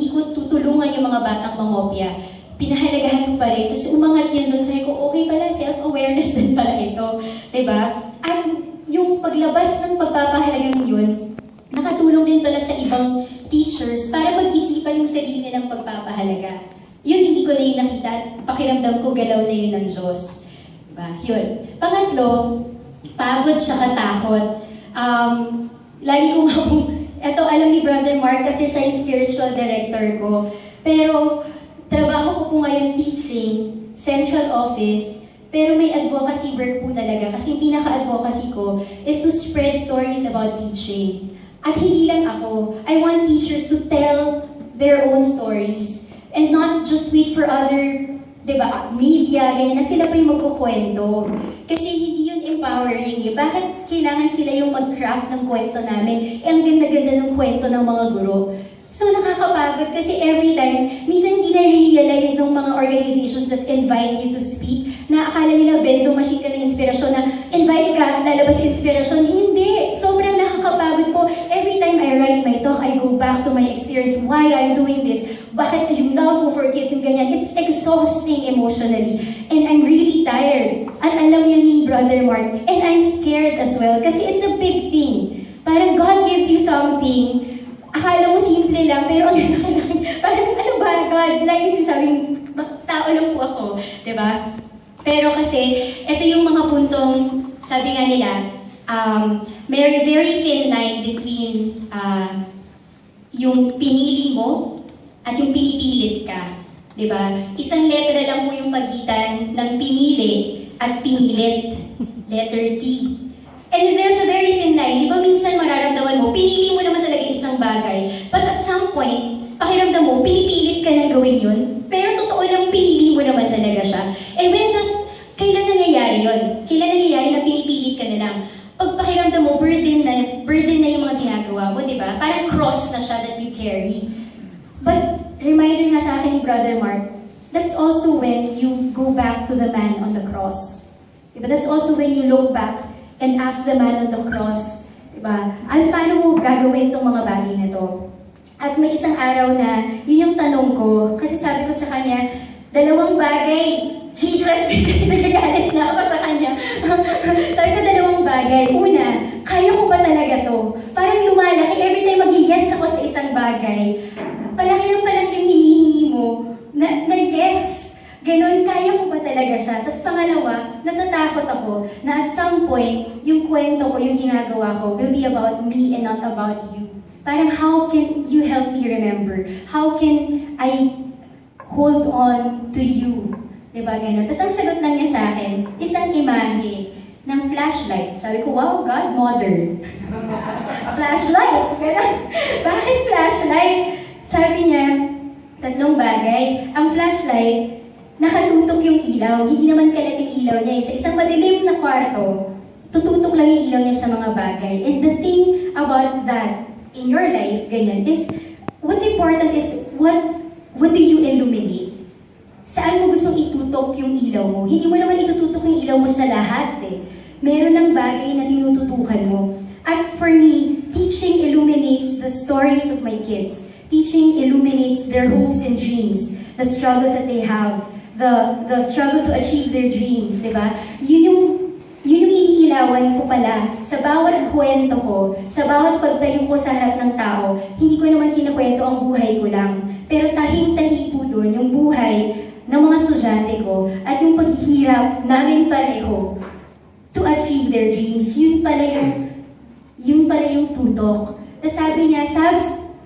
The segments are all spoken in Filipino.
hindi ko tutulungan yung mga batang mangopya. Pinahalagahan ko pa rin. Tapos umangat yun doon. Sabi ko, okay pala, self-awareness din pala ito. Diba? At yung paglabas ng pagpapahalagang yun, nakatulong din pala sa ibang teachers para mag-isipan yung sarili nilang pagpapahalaga. Yun, hindi ko na yung nakita. Pakiramdam ko, galaw na yun ng Diyos. Diba? Yun. Pangatlo, pagod siya katakot. Lagi ko nga po, eto alam ni Brother Mark kasi siya yung spiritual director ko. Pero, trabaho ko po ngayon teaching, central office, pero may advocacy work po talaga. Kasi yung pinaka-advocacy ko is to spread stories about teaching. At hindi lang ako. I want teachers to tell their own stories and not just wait for other, diba, media, ganyan na sila pa yung magkukwento. Kasi hindi yun empowering eh. Bakit kailangan sila yung mag-craft ng kwento namin? Eh, ang ganda-ganda ng kwento ng mga guro. So, nakakapagod kasi every time, minsan hindi na-realize ng mga organizations that invite you to speak na akala nila vending machine ka ng inspirasyon na invite ka, lalabas yung inspirasyon. Hindi! Sobrang nakakapagod po. Every time I write my talk, I go back to my experience, why I'm doing this. Bakit yung love ko for kids, yung ganyan. It's exhausting emotionally. And I'm really tired. At alam yun ni Brother Mark. And I'm scared as well kasi it's a big thing. Parang God gives you something, akala mo simple lang, pero ang laki-laki. Parang, ano ba, God? Lagi sinasabing, tao lang po ako. Diba? Pero kasi, ito yung mga puntong, sabi nga nila, may very thin line between yung pinili mo at yung pinipilit ka. Diba? Isang letra lang po yung pagitan ng pinili at pinilit. Letter T. And there's a very thin line. Di ba minsan mararamdaman mo, pinili mo naman talaga isang bagay. But at some point, pakiramdam mo, pinipilit ka nang gawin yun. Pero totoo lang, pinili mo naman talaga siya. And when kailan nangyayari yun? Kailan nangyayari na pinipilit ka na lang? Pag pakiramdam mo, burden na yung mga ginagawa mo, di ba? Parang cross na siya that you carry. But reminder nga sa akin ni Brother Mark, that's also when you go back to the man on the cross. Diba? That's also when you look back and ask the man on the cross, diba? Paano mo gagawin itong mga bagay na to? At may isang araw na, yun yung tanong ko, kasi sabi ko sa kanya, 2 bagay, Jesus, kasi nagagalit na ako sa kanya. Sabi ko 2 bagay. Una, kaya ko ba talaga to? Parang lumalaki, every time mag-yes ako sa isang bagay, palaki ng palaki yung hinihingi mo, na yes, ganon, kaya ko ba talaga siya? Tapos pangalawa, natatakot ako na at some point, yung kwento ko, yung ginagawa ko, will be about me and not about you. Parang how can you help me remember? How can I hold on to you? Diba ganon? Tapos ang sagot lang niya sa akin, isang imahe ng flashlight. Sabi ko, wow, God, modern. Flashlight! Ganon. Bakit flashlight? Sabi niya, 3 bagay. Ang flashlight, nakatutok yung ilaw. Hindi naman kalat yung ilaw niya. Sa isang madilim na kwarto, tututok lang yung ilaw niya sa mga bagay. And the thing about that in your life, ganyan, is what's important is what do you illuminate? Saan mo gustong itutok yung ilaw mo? Hindi mo naman itututok yung ilaw mo sa lahat eh. Meron ng bagay na tinututukan mo. At for me, teaching illuminates the stories of my kids. Teaching illuminates their hopes and dreams, the struggles that they have, the struggle to achieve their dreams, di ba? Yun yung inihilawan ko pala sa bawat kwento ko, sa bawat pagtayo ko sa harap ng tao. Hindi ko naman kinakwento ang buhay ko lang. Pero tahing-tahi po doon yung buhay ng mga estudyante ko at yung paghihirap namin pareho to achieve their dreams. Yun pala yung tutok. Tapos sabi niya, Sabs,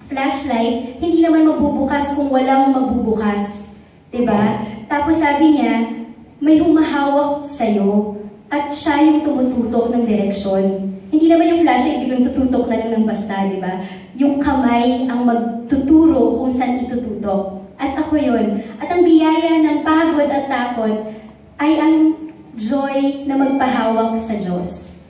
flashlight, hindi naman magbubukas kung walang magbubukas. Diba? Tapos sabi niya, may humahawak sa'yo at siya yung tumututok ng direksyon. Hindi naman yung flashlight, biglang tututok na lang ng basta, diba? Yung kamay ang magtuturo kung saan itututok. At ako yun. At ang biyaya ng pagod at takot ay ang joy na magpahawak sa Diyos.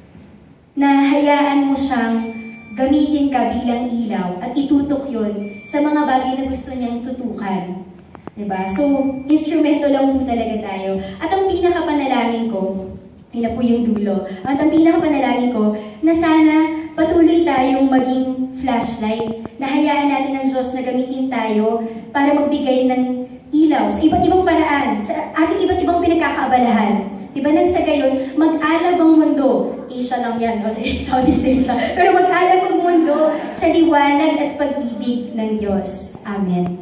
Na hayaan mo siyang gamitin ka bilang ilaw at itutok yun sa mga bagay na gusto niyang tutukan. Diba? So, instrumento lang po talaga tayo. At ang pinakapanalangin ko, yun na po yung dulo, at ang pinakapanalangin ko, na sana patuloy tayong maging flashlight, na hayaan natin ng Diyos na gamitin tayo para magbigay ng ilaw sa iba't ibang paraan, sa ating iba't ibang pinagkakaabalahan. Diba nang sa gayon, mag-alab ang mundo. Asia lang yan, no? Southeast Asia. Pero mag-alab ang mundo sa liwanag at pag-ibig ng Diyos. Amen.